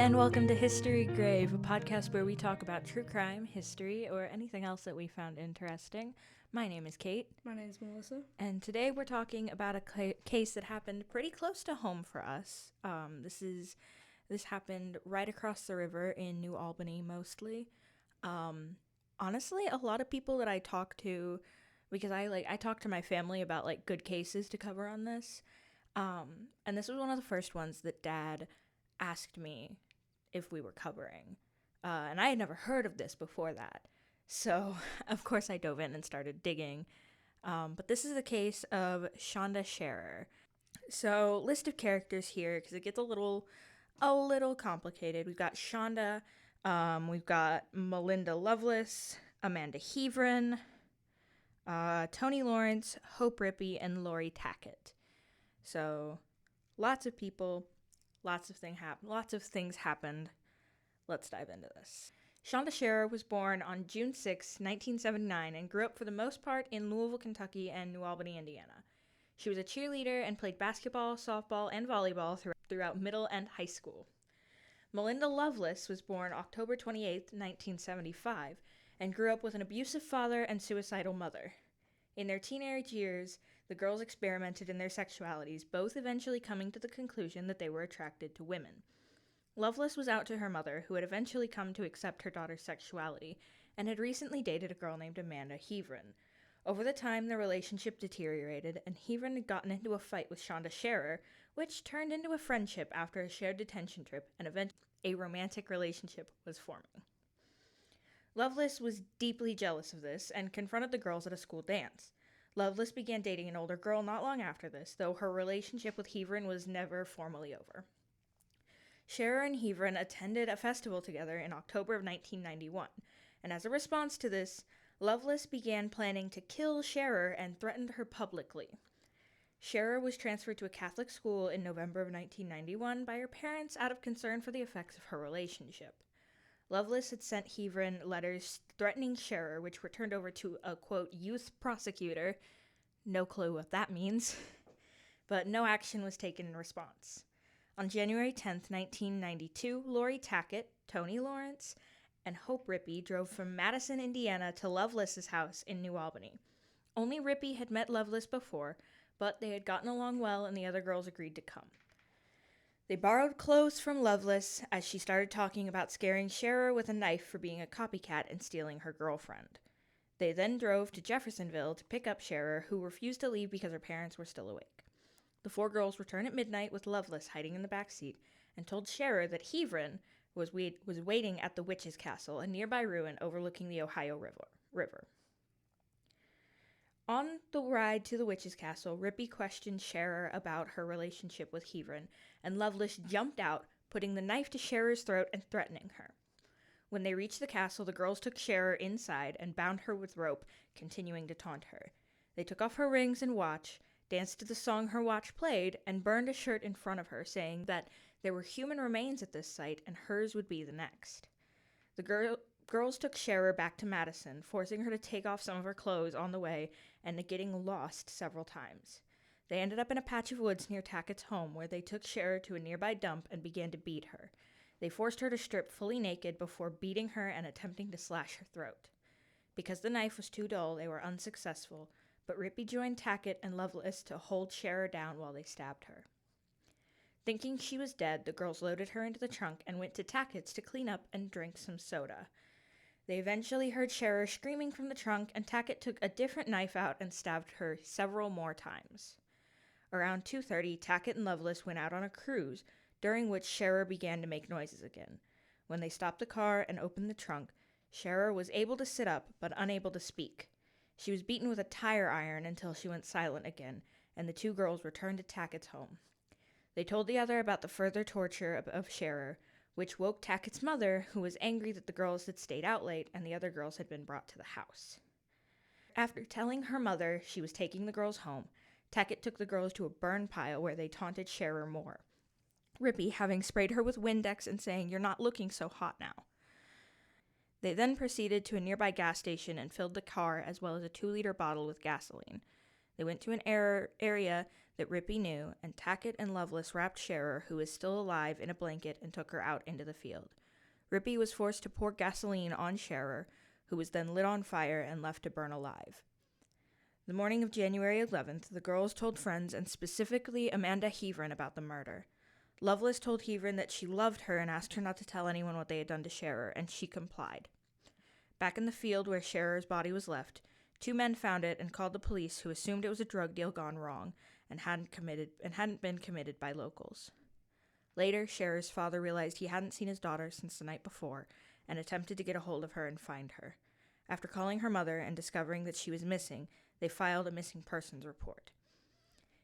and welcome to HistoryGrave, a podcast where we talk about true crime, history, or anything else that we found interesting. My name is Kate. My name is Melissa. And today we're talking about a case that happened pretty close to home for us. This happened right across the river in New Albany, mostly. Honestly, a lot of people that I talk to, because I talk to my family about like good cases to cover on this. And this was one of the first ones that Dad asked me if we were covering. And I had never heard of this before that. So, of course, I dove in and started digging. But this is the case of Shanda Sharer. So, list of characters here, because it gets a little complicated. We've got Shanda, we've got Melinda Loveless, Amanda Heavrin, Tony Lawrence, Hope Rippey, and Lori Tackett. So, lots of people, lots of things happened. Let's dive into this. Shanda Sharer was born on June 6, 1979, and grew up for the most part in Louisville, Kentucky, and New Albany, Indiana. She was a cheerleader and played basketball, softball, and volleyball throughout middle and high school. Melinda Loveless was born October 28, 1975, and grew up with an abusive father and suicidal mother. In their teenage years, the girls experimented in their sexualities, both eventually coming to the conclusion that they were attracted to women. Loveless was out to her mother, who had eventually come to accept her daughter's sexuality, and had recently dated a girl named Amanda Heavrin. Over the time, their relationship deteriorated, and Heavrin had gotten into a fight with Shanda Sharer, which turned into a friendship after a shared detention trip, and eventually a romantic relationship was forming. Loveless was deeply jealous of this, and confronted the girls at a school dance. Loveless began dating an older girl not long after this, though her relationship with Heavrin was never formally over. Sharer and Heavrin attended a festival together in October of 1991, and as a response to this, Loveless began planning to kill Sharer and threatened her publicly. Sharer was transferred to a Catholic school in November of 1991 by her parents out of concern for the effects of her relationship. Loveless had sent Heavrin letters threatening Sharer, which were turned over to a, quote, youth prosecutor. No clue what that means. But no action was taken in response. On January 10, 1992, Lori Tackett, Tony Lawrence, and Hope Rippey drove from Madison, Indiana to Loveless's house in New Albany. Only Rippey had met Loveless before, but they had gotten along well and the other girls agreed to come. They borrowed clothes from Loveless as she started talking about scaring Sharer with a knife for being a copycat and stealing her girlfriend. They then drove to Jeffersonville to pick up Sharer, who refused to leave because her parents were still awake. The four girls returned at midnight with Loveless hiding in the back seat and told Sharer that Heavrin was waiting at the Witch's Castle, a nearby ruin overlooking the Ohio River. On the ride to the Witch's Castle, Rippey questioned Sharer about her relationship with Heavrin, and Loveless jumped out, putting the knife to Sharer's throat and threatening her. When they reached the castle, the girls took Sharer inside and bound her with rope, continuing to taunt her. They took off her rings and watch, danced to the song her watch played, and burned a shirt in front of her, saying that there were human remains at this site and hers would be the next. The girls took Sharer back to Madison, forcing her to take off some of her clothes on the way and getting lost several times. They ended up in a patch of woods near Tackett's home, where they took Sharer to a nearby dump and began to beat her. They forced her to strip fully naked before beating her and attempting to slash her throat. Because the knife was too dull, they were unsuccessful, but Rippey joined Tackett and Loveless to hold Sharer down while they stabbed her. Thinking she was dead, the girls loaded her into the trunk and went to Tackett's to clean up and drink some soda. They eventually heard Sharer screaming from the trunk, and Tackett took a different knife out and stabbed her several more times. Around 2:30, Tackett and Loveless went out on a cruise, during which Sharer began to make noises again. When they stopped the car and opened the trunk, Sharer was able to sit up, but unable to speak. She was beaten with a tire iron until she went silent again, and the two girls returned to Tackett's home. They told the other about the further torture of Sharer, which woke Tackett's mother, who was angry that the girls had stayed out late and the other girls had been brought to the house. After telling her mother she was taking the girls home, Tackett took the girls to a burn pile where they taunted Sharer more, Rippey having sprayed her with Windex and saying, "You're not looking so hot now." They then proceeded to a nearby gas station and filled the car as well as a 2-liter bottle with gasoline. They went to an area that Rippey knew, and Tackett and Loveless wrapped Sharer, who was still alive, in a blanket and took her out into the field. Rippey was forced to pour gasoline on Sharer, who was then lit on fire and left to burn alive. The morning of January 11th, the girls told friends, and specifically Amanda Heavrin, about the murder. Loveless told Heavrin that she loved her and asked her not to tell anyone what they had done to Sharer, and she complied. Back in the field where Sharer's body was left, 2 men found it and called the police, who assumed it was a drug deal gone wrong and hadn't been committed by locals. Later, Sharer's father realized he hadn't seen his daughter since the night before and attempted to get a hold of her and find her. After calling her mother and discovering that she was missing, they filed a missing persons report.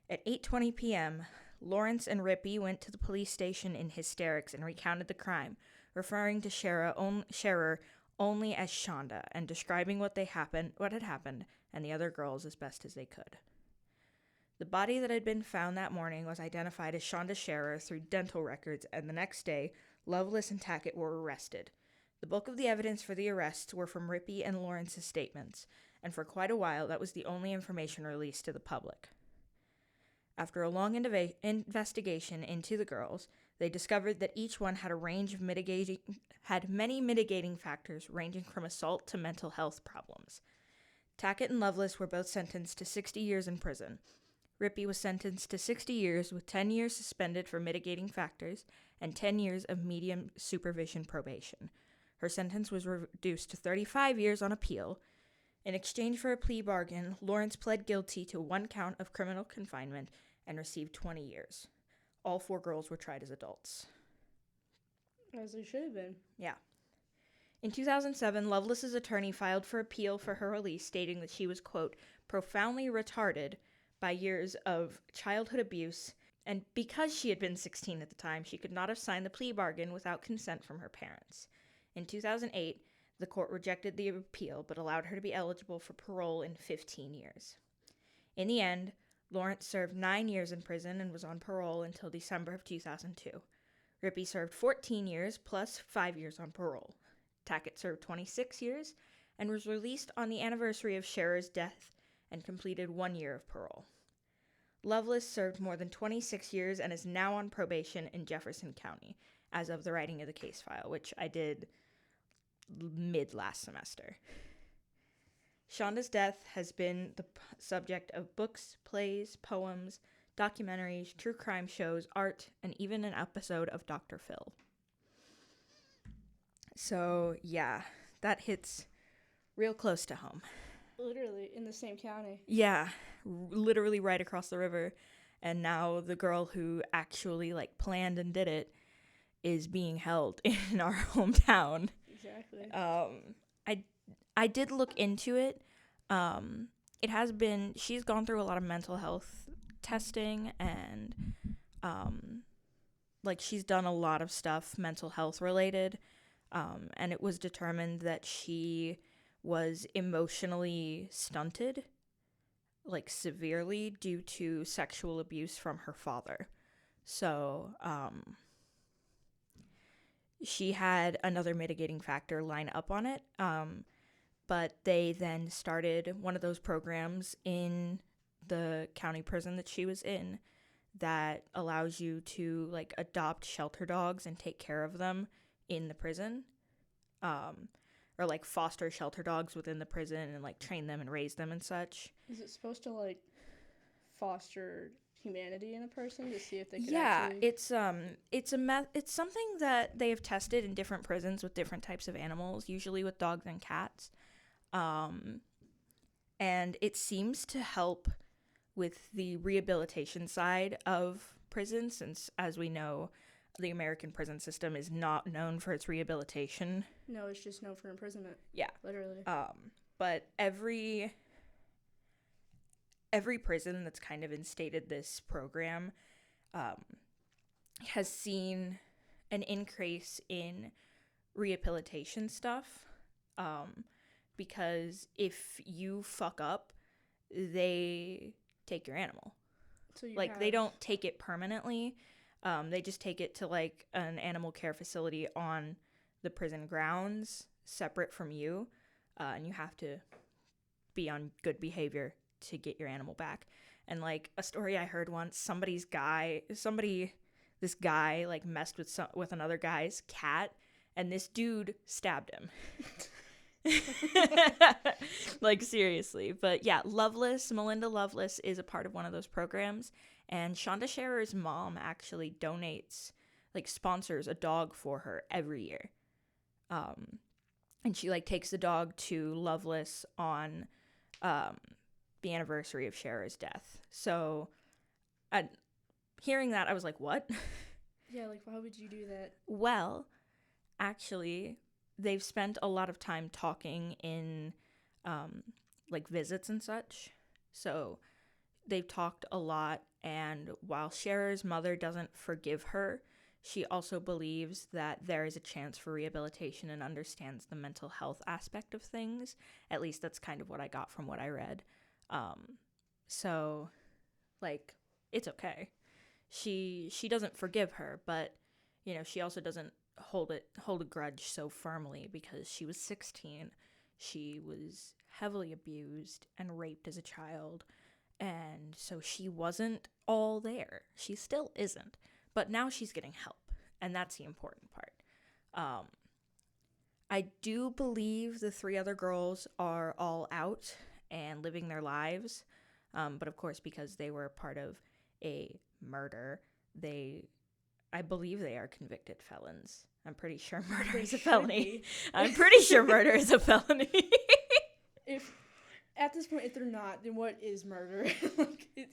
At 8:20 p.m., Lawrence and Rippey went to the police station in hysterics and recounted the crime, referring to Sharer only as Shanda and describing what had happened, and the other girls as best as they could. The body that had been found that morning was identified as Shanda Sharer through dental records, and the next day, Loveless and Tackett were arrested. The bulk of the evidence for the arrests were from Rippey and Lawrence's statements, and for quite a while that was the only information released to the public. After a long investigation into the girls, they discovered that each one had many mitigating factors ranging from assault to mental health problems. Tackett and Loveless were both sentenced to 60 years in prison. Rippey was sentenced to 60 years with 10 years suspended for mitigating factors and 10 years of medium supervision probation. Her sentence was reduced to 35 years on appeal. In exchange for a plea bargain, Lawrence pled guilty to 1 count of criminal confinement and received 20 years. All 4 girls were tried as adults. As they should have been. Yeah. In 2007, Loveless's attorney filed for appeal for her release, stating that she was, quote, profoundly retarded by years of childhood abuse, and because she had been 16 at the time, she could not have signed the plea bargain without consent from her parents. In 2008, the court rejected the appeal, but allowed her to be eligible for parole in 15 years. In the end, Lawrence served 9 years in prison and was on parole until December of 2002. Rippey served 14 years plus 5 years on parole. Tackett served 26 years and was released on the anniversary of Sharer's death and completed 1 year of parole. Loveless served more than 26 years and is now on probation in Jefferson County as of the writing of the case file, which I did mid-last semester. Shanda's death has been the subject of books, plays, poems, documentaries, true crime shows, art, and even an episode of Dr. Phil. So, yeah, that hits real close to home. Literally, in the same county. Yeah, literally right across the river. And now the girl who actually, planned and did it is being held in our hometown. Exactly. I did look into it. She's gone through a lot of mental health testing and, she's done a lot of stuff mental health related. And it was determined that she was emotionally stunted, severely, due to sexual abuse from her father. So, she had another mitigating factor line up on it, but they then started one of those programs in the county prison that she was in that allows you to, adopt shelter dogs and take care of them in the prison, or foster shelter dogs within the prison and train them and raise them and such. Is it supposed to foster humanity in a person to see if they can actually... it's something that they have tested in different prisons with different types of animals, usually with dogs and cats. And it seems to help with the rehabilitation side of prison, since, as we know, the American prison system is not known for its rehabilitation. No, it's just known for imprisonment. Yeah. Literally. But every prison that's kind of instated this program has seen an increase in rehabilitation stuff, because if you fuck up, they take your animal. So they don't take it permanently. They just take it to an animal care facility on the prison grounds, separate from you, and you have to be on good behavior to get your animal back. And like a story I heard once, this guy like messed with another guy's cat, and this dude stabbed him. Like, seriously. But yeah, Melinda Loveless is a part of one of those programs, and Shanda Sharer's mom actually sponsors a dog for her every year. And she like takes the dog to Loveless on the anniversary of Sharer's death. So hearing that, I was like, what? Yeah, like, why would you do that? Well, actually, they've spent a lot of time talking in like visits and such. So they've talked a lot, and while Sharer's mother doesn't forgive her, she also believes that there is a chance for rehabilitation and understands the mental health aspect of things. At least that's kind of what I got from what I read. So, like, it's okay. She doesn't forgive her, but, you know, she also doesn't hold a grudge so firmly because she was 16. She was heavily abused and raped as a child, and so she wasn't all there. She still isn't, but now she's getting help, and that's the important part. I do believe the 3 other girls are all out and living their lives, but of course, because they were part of a murder, I believe they are convicted felons. I'm pretty sure murder is a felony. I'm pretty sure murder is a felony. If at this point, if they're not, then what is murder? Like,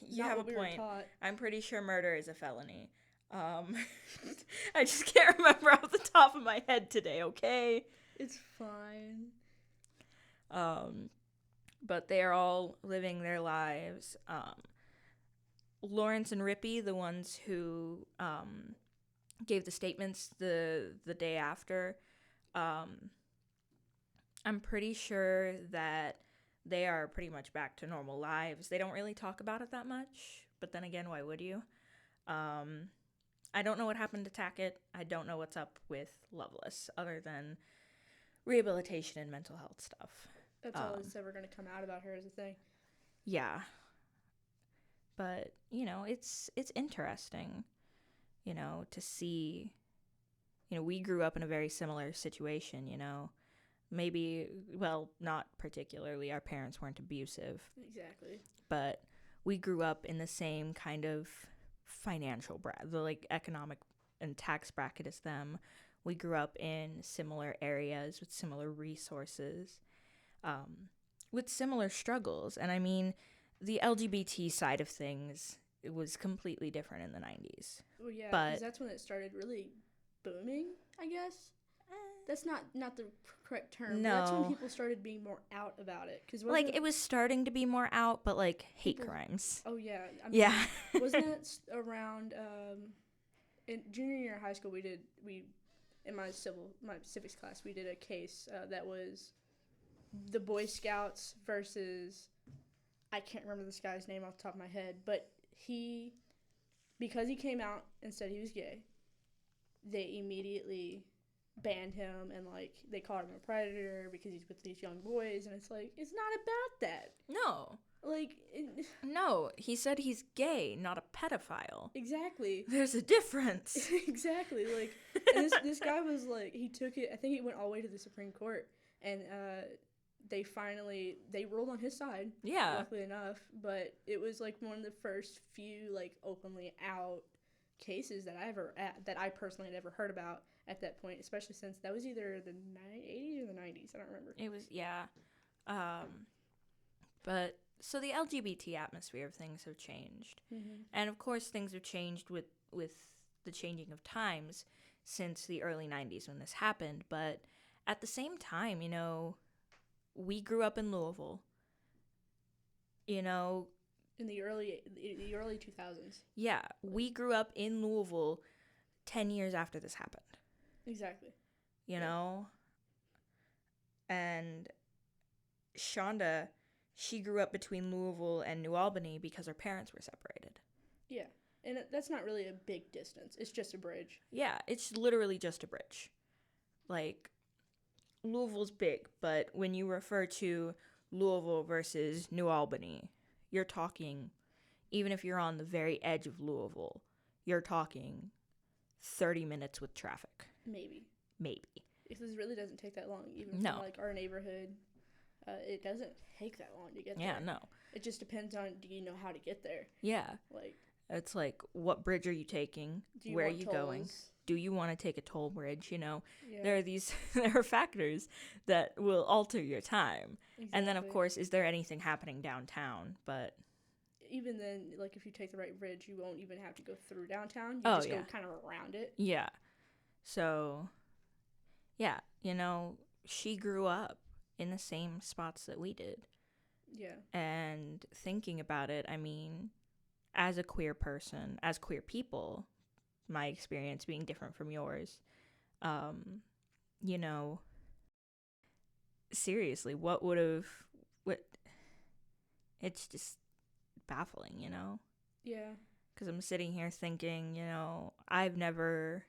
you have a point. I'm pretty sure murder is a felony. I just can't remember off the top of my head today. Okay, it's fine. But they are all living their lives. Lawrence and Rippy, the ones who gave the statements the day after, I'm pretty sure that they are pretty much back to normal lives. They don't really talk about it that much, but then again, why would you? I don't know what happened to Tackett. I don't know what's up with Loveless, other than rehabilitation and mental health stuff. That's all that's ever going to come out about her as a thing. Yeah. But, you know, it's interesting, you know, to see, you know, we grew up in a very similar situation, you know. Maybe, well, not particularly. Our parents weren't abusive. Exactly. But we grew up in the same kind of financial economic and tax bracket as them. We grew up in similar areas with similar resources, with similar struggles. And I mean, the LGBT side of things, it was completely different in the 90s. Well, yeah, because that's when it started really booming, I guess. That's not the correct term. No. That's when people started being more out about it. Cause like, it was starting to be more out, but, like, hate crimes. Oh, yeah. I mean, yeah. Wasn't that around, in junior year of high school, in my civics class, we did a case that was the Boy Scouts versus, I can't remember this guy's name off the top of my head, but because he came out and said he was gay, they immediately banned him, and like they called him a predator because he's with these young boys, and it's like, it's not about that. No. Like, no, he said he's gay, not a pedophile. Exactly. There's a difference. Exactly. Like, and this guy was like, he took it, I think he went all the way to the Supreme Court, and they ruled on his side. Yeah. Luckily enough, but it was like one of the first few like openly out cases that I personally had ever heard about at that point, especially since that was either the 80s or the 90s. I don't remember. It was, yeah. But so the LGBT atmosphere of things have changed. Mm-hmm. And of course things have changed with the changing of times since the early 90s when this happened. But at the same time, you know, we grew up in Louisville. You know, in the early 2000s. Yeah, we grew up in Louisville 10 years after this happened. Exactly. You know? And Shanda, she grew up between Louisville and New Albany because her parents were separated. Yeah, and that's not really a big distance. It's just a bridge. Yeah, it's literally just a bridge. Like, Louisville's big, but when you refer to Louisville versus New Albany, you're talking, even if you're on the very edge of Louisville, you're talking 30 minutes with traffic. Maybe. It really doesn't take that long, even from like our neighborhood. It doesn't take that long to get there. Yeah, no. It just depends on, do you know how to get there? Yeah. Like, it's like, what bridge are you taking? Where are you going? Do you want to take a toll bridge? You know, there are factors that will alter your time. Exactly. And then, of course, is there anything happening downtown? But even then, like, if you take the right bridge, you won't even have to go through downtown. You just go kind of around it. Yeah. So, yeah, you know, she grew up in the same spots that we did. Yeah. And thinking about it, I mean, as a queer person, as queer people, my experience being different from yours, you know, seriously, it's just baffling, you know? Yeah. Because I'm sitting here thinking, you know, I've never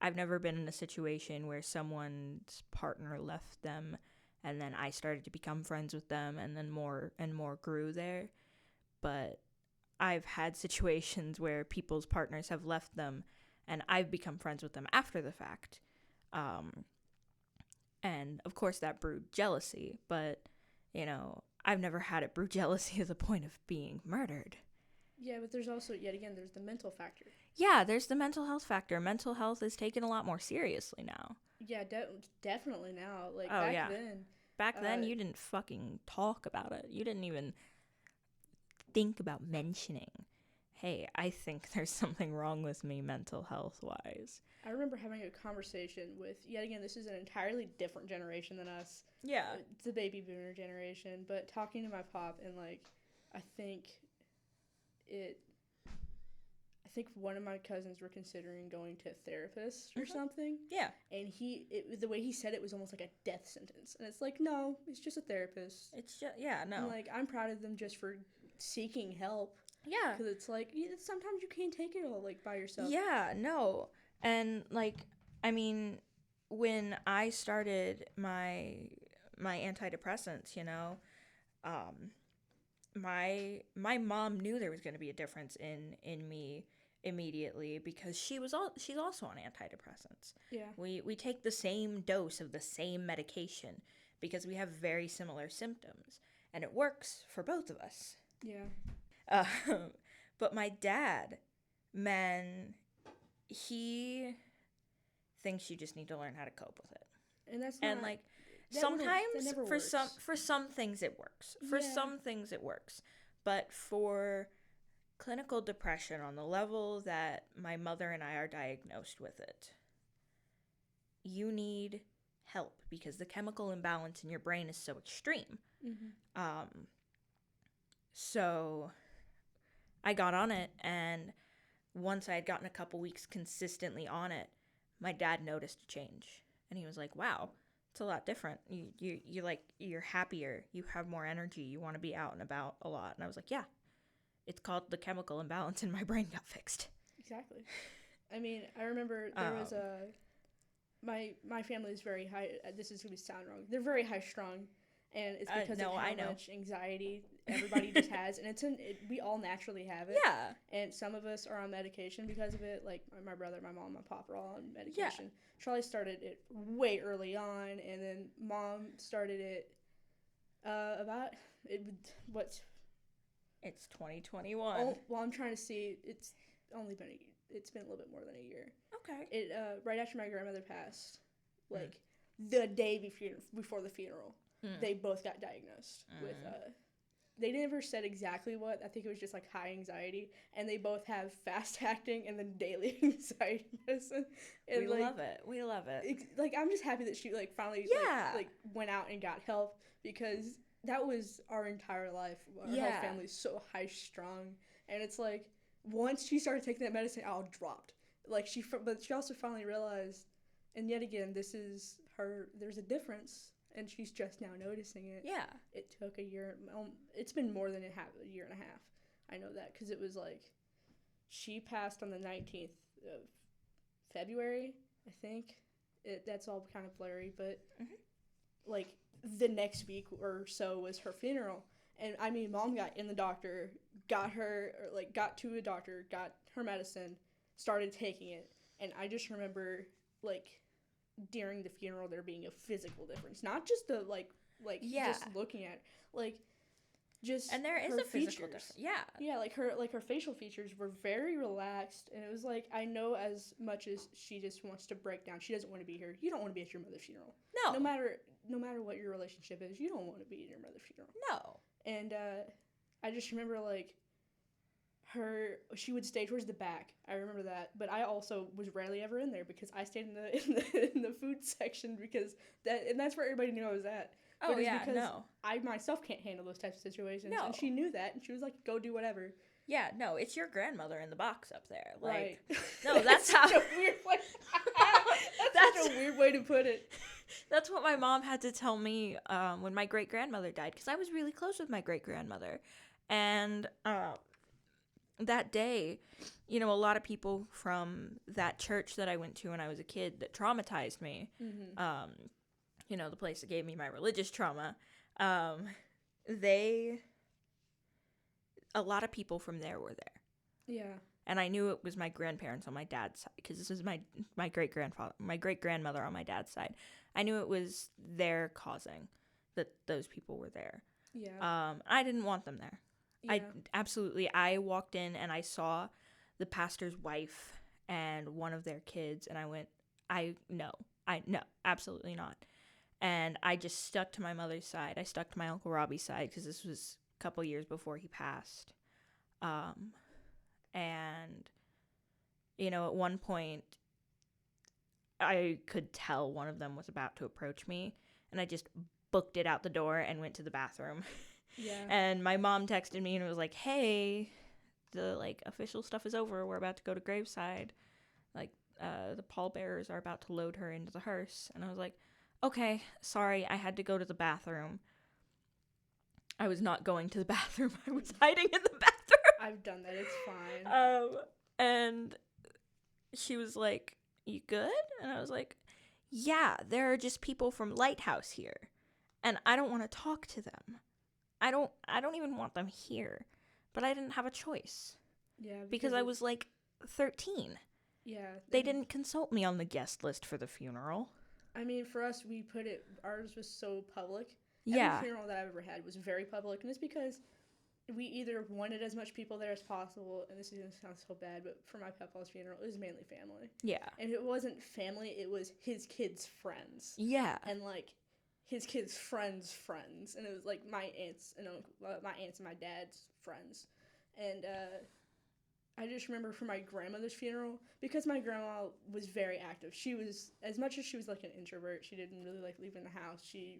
been in a situation where someone's partner left them and then I started to become friends with them and then more and more grew there. But I've had situations where people's partners have left them and I've become friends with them after the fact. And of course that brewed jealousy, but, you know, I've never had it brew jealousy to the point of being murdered. Yeah, but there's also, yet again, there's the mental factor. Yeah, there's the mental health factor. Mental health is taken a lot more seriously now. Yeah, definitely now. Like, Back then, you didn't fucking talk about it. You didn't even think about mentioning, hey, I think there's something wrong with me mental health-wise. I remember having a conversation with, yet again, this is an entirely different generation than us. Yeah. It's the baby boomer generation. But talking to my pop, and, like, I think one of my cousins were considering going to a therapist or something. Yeah. And the way he said it was almost like a death sentence. And it's like, no, it's just a therapist. It's just, yeah, no. And, like, I'm proud of them just for seeking help. Yeah. Because it's like, sometimes you can't take it all, like, by yourself. Yeah, no. And, like, I mean, when I started my antidepressants, you know, my mom knew there was going to be a difference in me immediately because she's also on antidepressants. Yeah. We take the same dose of the same medication because we have very similar symptoms and it works for both of us. Yeah. But my dad, man, he thinks you just need to learn how to cope with it. And that's not, and like sometimes for some things it works. For some things it works. But for clinical depression on the level that my mother and I are diagnosed with it, you need help because the chemical imbalance in your brain is so extreme. Mm-hmm. So I got on it, and once I had gotten a couple weeks consistently on it, my dad noticed a change, and he was like, wow, it's a lot different. You're happier, you have more energy, you want to be out and about a lot. And I was like, yeah, it's called the chemical imbalance in my brain got fixed. Exactly. I mean, I remember there was my family is very high. This is going to sound wrong. They're very high strung, and it's because of how much anxiety everybody just has, and we all naturally have it. Yeah. And some of us are on medication because of it. Like my brother, my mom, my pop are all on medication. Yeah. Charlie started it way early on, and then Mom started it It's 2021. Oh, well, I'm trying to see. It's been a little bit more than a year. Okay. It right after my grandmother passed, like the day before the funeral, they both got diagnosed with. They never said exactly what. I think it was just like high anxiety, and they both have fast acting and then daily anxiety medicine. And we love it. We love it. Like I'm just happy that she like finally like went out and got help because that was our entire life. Our whole family's so high strung, and it's like once she started taking that medicine, I dropped. Like but she also finally realized, and yet again, this is her. There's a difference. And she's just now noticing it. Yeah. It took a year. It's been more than a year and a half. I know that because it was like she passed on the 19th of February, I think. That's all kind of blurry, but like the next week or so was her funeral. And I mean, Mom got in the doctor, got to a doctor, got her medicine, started taking it. And I just remember, like, during the funeral there being a physical difference. Not just the, just looking at, like, just and there is a physical difference. Yeah, like her facial features were very relaxed, and it was like, I know as much as she just wants to break down, she doesn't want to be here. You don't want to be at your mother's funeral. No. No matter what your relationship is, you don't want to be at your mother's funeral. No. And I just remember, like, she would stay towards the back. I remember that, but I also was rarely ever in there because I stayed in the food section because that's where everybody knew I was at. Oh, yeah, no. I myself can't handle those types of situations. No. And she knew that, and she was like, go do whatever. Yeah, no, it's your grandmother in the box up there. Like, right. No, that's how... such a weird way. That's such a weird way to put it. That's what my mom had to tell me when my great-grandmother died, because I was really close with my great-grandmother. And that day, a lot of people from that church that I went to when I was a kid that traumatized me, the place that gave me my religious trauma, a lot of people from there were there. Yeah. And I knew it was my grandparents on my dad's side, because this is my great-grandmother on my dad's side. I knew it was their causing that those people were there. Yeah. I didn't want them there. Yeah. I walked in and I saw the pastor's wife and one of their kids, and I went, no, absolutely not. And I just stuck to my mother's side. I stuck to my Uncle Robbie's side because this was a couple years before he passed. And, at one point, I could tell one of them was about to approach me, and I just booked it out the door and went to the bathroom. Yeah. And my mom texted me and was like, hey, the, official stuff is over. We're about to go to graveside. The pallbearers are about to load her into the hearse. And I was like, okay, sorry, I had to go to the bathroom. I was not going to the bathroom. I was hiding in the bathroom. I've done that. It's fine. And she was like, you good? And I was like, yeah, there are just people from Lighthouse here, and I don't want to talk to them. I don't even want them here, but I didn't have a choice. Yeah. Because I was 13. Yeah. They didn't consult me on the guest list for the funeral. I mean, for us, ours was so public. Yeah. Every funeral that I've ever had was very public, and it's because we either wanted as much people there as possible, and this is going to sound so bad, but for my papa's funeral, it was mainly family. Yeah. And if it wasn't family, it was his kids' friends. Yeah. And, his kids' friends' friends. And it was, my aunts and my dad's friends. And, I just remember for my grandmother's funeral, because my grandma was very active. She was, as much as she was, an introvert, she didn't really, leaving the house. She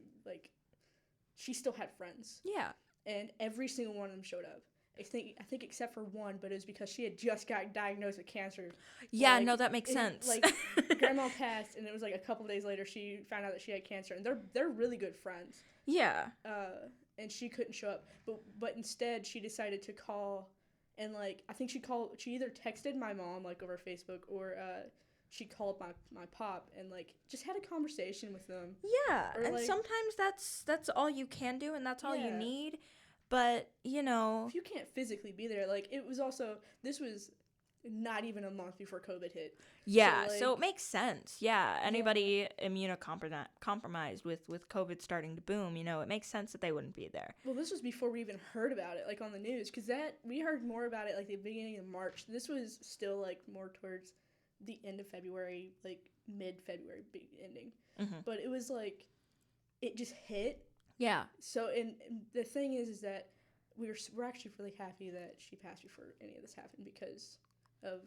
still had friends. Yeah. And every single one of them showed up. I think except for one, but it was because she had just got diagnosed with cancer. Yeah, no, that makes sense. Grandma passed, and it was a couple days later she found out that she had cancer, and they're really good friends. Yeah. And she couldn't show up, but instead she decided to call, and I think she either texted my mom over Facebook, or she called my pop and just had a conversation with them. Yeah, and sometimes that's all you can do, and that's all you need. But, if you can't physically be there, this was not even a month before COVID hit. Yeah, so it makes sense. Yeah, anybody immunocompromised with COVID starting to boom, it makes sense that they wouldn't be there. Well, this was before we even heard about it, on the news, because we heard more about it, the beginning of March. This was still, more towards the end of February, mid-February ending. Mm-hmm. But it was, it just hit. Yeah. So, and the thing is that we're actually really happy that she passed before any of this happened, because of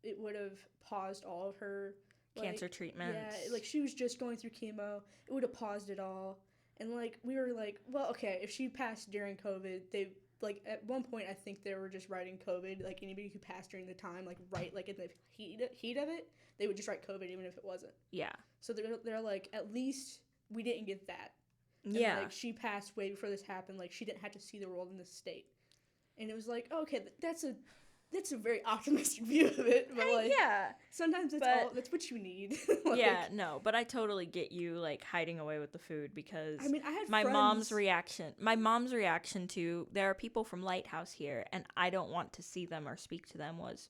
it would have paused all of her cancer treatments. Yeah, she was just going through chemo. It would have paused it all. And we were well, okay, if she passed during COVID, they at one point I think they were just writing COVID, anybody who passed during the time, right in the heat of it, they would just write COVID even if it wasn't. Yeah. So they're at least we didn't get that. And yeah. She passed way before this happened. She didn't have to see the world in this state. And it was okay, that's that's a very optimistic view of it, but like sometimes that's what you need. Like, yeah, no, but I totally get you like hiding away with the food because I mean, I had my friends. mom's reaction to there are people from Lighthouse here and I don't want to see them or speak to them was,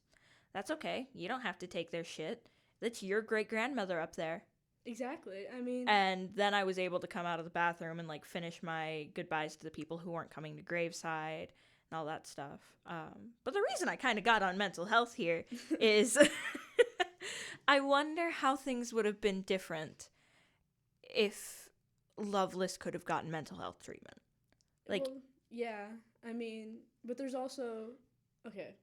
that's okay. You don't have to take their shit. That's your great grandmother up there. Exactly. I mean, and then I was able to come out of the bathroom and like finish my goodbyes to the people who weren't coming to graveside and all that stuff. But the reason I kind of got on mental health here is I wonder how things would have been different if Loveless could have gotten mental health treatment. Like, well, yeah, I mean, but there's also, okay,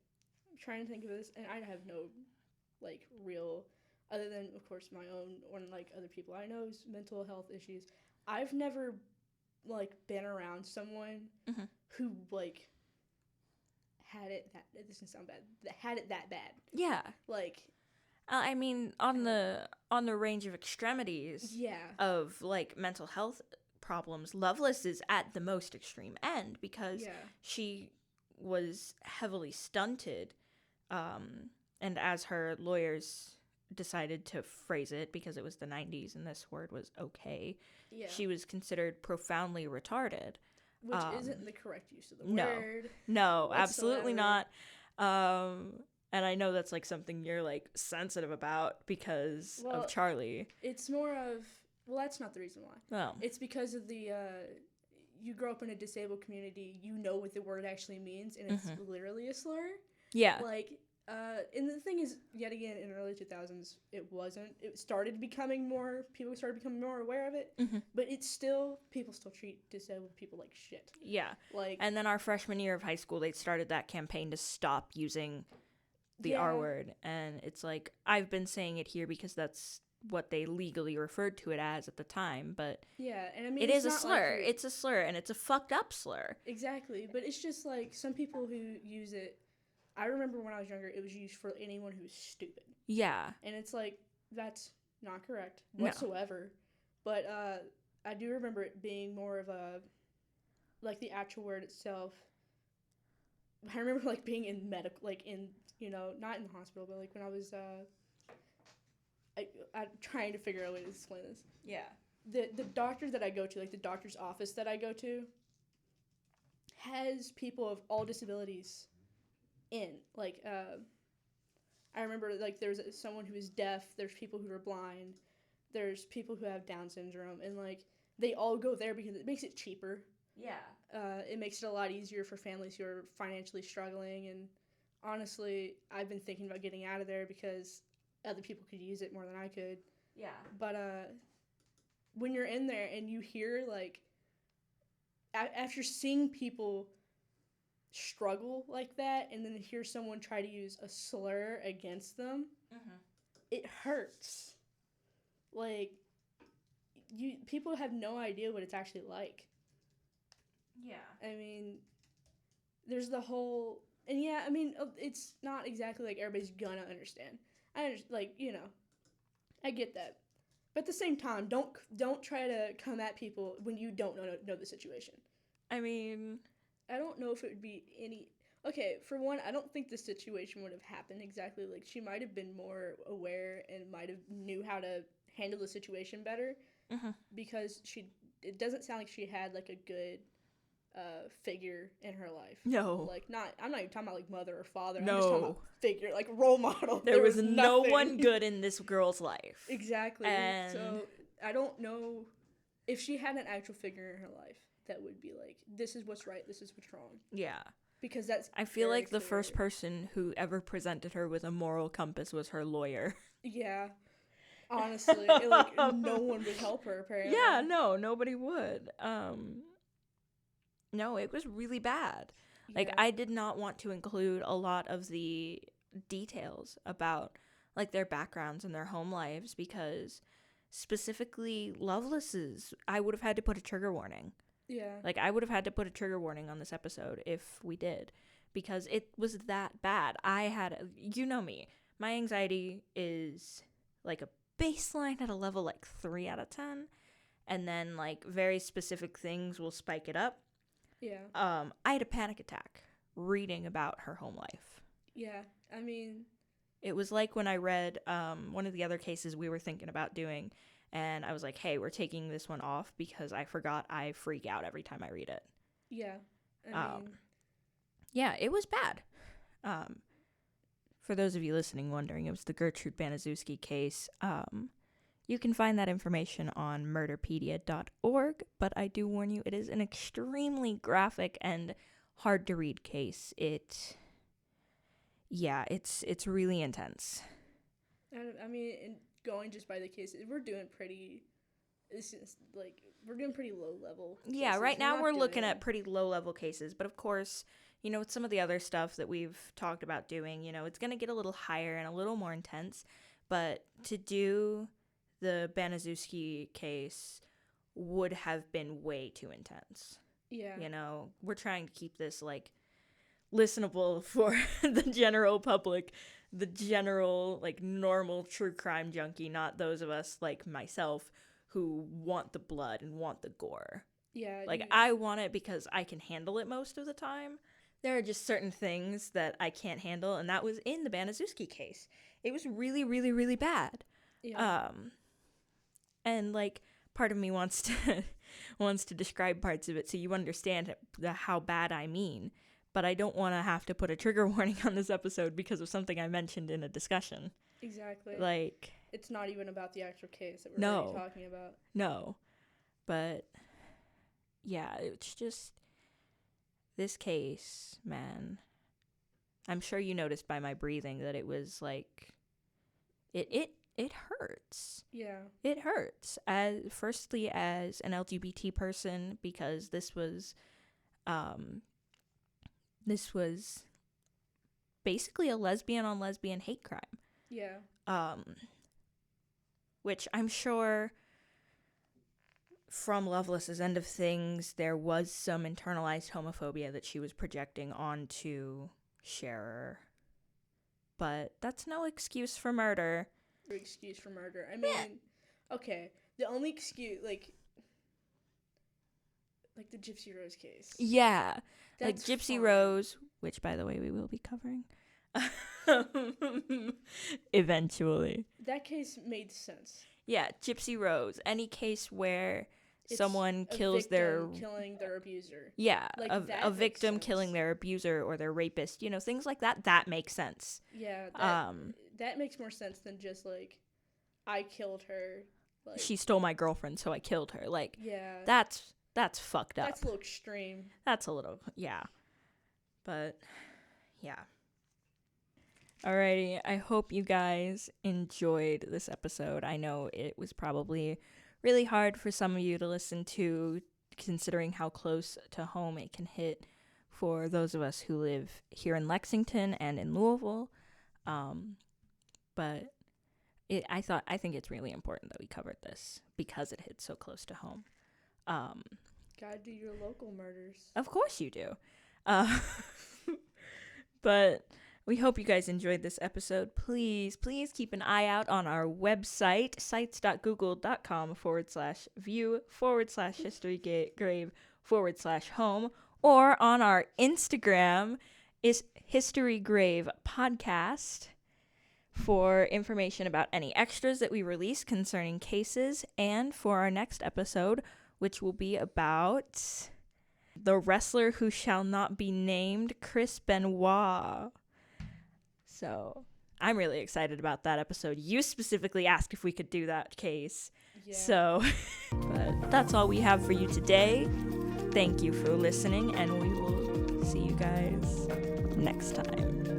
I'm trying to think of this, and I have no, like, real, other than, of course, my own, or, like, other people I know's mental health issues. I've never, like, been around someone who, like, had it that, this doesn't sound bad, that had it that bad. Yeah. Like, I mean, on the range of extremities of, like, mental health problems, Loveless is at the most extreme end because she was heavily stunted, and as her lawyers decided to phrase it, because it was the 90s and this word was okay, she was considered profoundly retarded. Which isn't the correct use of the word. No, whatsoever. Absolutely not. And I know that's, like, something you're, like, sensitive about because of Charlie. It's more of, well, that's not the reason why. Oh. It's because of the, you grow up in a disabled community, you know what the word actually means, and it's literally a slur. Yeah. Like, and the thing is, yet again, in the early 2000s, it started becoming more, people started becoming more aware of it, but people still treat disabled people like shit. Yeah. Like, and then our freshman year of high school, they started that campaign to stop using the R word, and it's like, I've been saying it here because that's what they legally referred to it as at the time, but and I mean, it is a slur. Like it's a slur, and it's a fucked up slur. Exactly, but it's just like some people who use it. I remember when I was younger, it was used for anyone who was stupid. Yeah, and it's like that's not correct whatsoever. No. But I do remember it being more of a, like, the actual word itself. I remember, like, being in medical, like, in, you know, not in the hospital, but, like, when I was, I'm trying to figure out a way to explain this. Yeah. The doctor that I go to, like, the doctor's office that I go to, has people of all disabilities in. Like, I remember, like, there's someone who is deaf, there's people who are blind, there's people who have Down syndrome, and, like, they all go there because it makes it cheaper. Yeah. It makes it a lot easier for families who are financially struggling, and honestly, I've been thinking about getting out of there because other people could use it more than I could. Yeah. But when you're in there and you hear, like, after seeing people struggle like that and then hear someone try to use a slur against them, it hurts. Like, people have no idea what it's actually like. Yeah. I mean, there's the whole, and yeah, I mean, it's not exactly like everybody's gonna understand. Like, you know, I get that. But at the same time, don't try to come at people when you don't know the situation. I mean, I don't know if it would be any, okay, for one, I don't think the situation would have happened exactly. Like, she might have been more aware and might have knew how to handle the situation better, because it doesn't sound like she had, like, a good figure in her life. No. Like, I'm not even talking about, like, mother or father. No. I'm just talking about figure, like, role model. There was no one good in this girl's life. Exactly. And so I don't know if she had an actual figure in her life that would be like, this is what's right, this is what's wrong. Yeah. Because I feel like the first person who ever presented her with a moral compass was her lawyer. Yeah. Honestly, like, no one would help her, apparently. Yeah, no, nobody would. No, it was really bad. Yeah. Like, I did not want to include a lot of the details about, like, their backgrounds and their home lives because specifically Loveless's, I would have had to put a trigger warning. Yeah. Like, I would have had to put a trigger warning on this episode if we did because it was that bad. You know me, my anxiety is, like, a baseline at a level, like, 3 out of 10. And then, like, very specific things will spike it up. Yeah. I had a panic attack reading about her home life. Yeah, I mean, it was like when I read one of the other cases we were thinking about doing, and I was like, hey, we're taking this one off because I forgot I freak out every time I read it. yeah, I mean, yeah, it was bad. For those of you listening wondering, it was the Gertrude Baniszewski case. You can find that information on murderpedia.org, but I do warn you, it is an extremely graphic and hard to read case. It's really intense. I mean, and going just by the cases, we're doing pretty low level cases. Yeah, right now we're looking at pretty low level cases, but of course, you know, with some of the other stuff that we've talked about doing, you know, it's going to get a little higher and a little more intense, but to do the Baniszewski case would have been way too intense. Yeah. You know, we're trying to keep this, like, listenable for the general public, the general, like, normal true crime junkie, not those of us, like myself, who want the blood and want the gore. Yeah. Like, I want it because I can handle it most of the time. There are just certain things that I can't handle, and that was in the Baniszewski case. It was really, really, really bad. Yeah. And, like, part of me wants to describe parts of it so you understand how bad I mean. But I don't want to have to put a trigger warning on this episode because of something I mentioned in a discussion. Exactly. Like, it's not even about the actual case that we're already talking about. No. But, yeah, it's just, this case, man, I'm sure you noticed by my breathing that it was, like, it hurts. Yeah. It hurts. Firstly, as an LGBT person, because this was basically a lesbian on lesbian hate crime. Yeah. Which I'm sure from Loveless's end of things, there was some internalized homophobia that she was projecting onto Sharer. But that's no excuse for murder. Excuse for murder. I mean, okay, the only excuse, like the Gypsy Rose case. Yeah, that's like Gypsy fine. Rose, which, by the way, we will be covering eventually. That case made sense. Yeah, Gypsy Rose. Any case where It's someone kills killing their abuser. Yeah, like a victim killing their abuser or their rapist. You know, things like that. That makes sense. Yeah. That makes more sense than just like, I killed her. Like, she stole my girlfriend, so I killed her. Like, yeah, that's fucked up. That's a little extreme. That's a little, yeah. But, yeah. Alrighty, I hope you guys enjoyed this episode. I know it was probably really hard for some of you to listen to, considering how close to home it can hit for those of us who live here in Lexington and in Louisville. But I think it's really important that we covered this because it hits so close to home. Gotta do your local murders. Of course you do. But we hope you guys enjoyed this episode. Please keep an eye out on our website, sites.google.com/view/HistoryGrave/home, or on our Instagram is HistoryGrave Podcast for information about any extras that we release concerning cases, and for our next episode, which will be about the wrestler who shall not be named, Chris Benoit. So I'm really excited about that episode. You specifically asked if we could do that case. Yeah. So, but that's all we have for you today. Thank you for listening, and we will see you guys next time.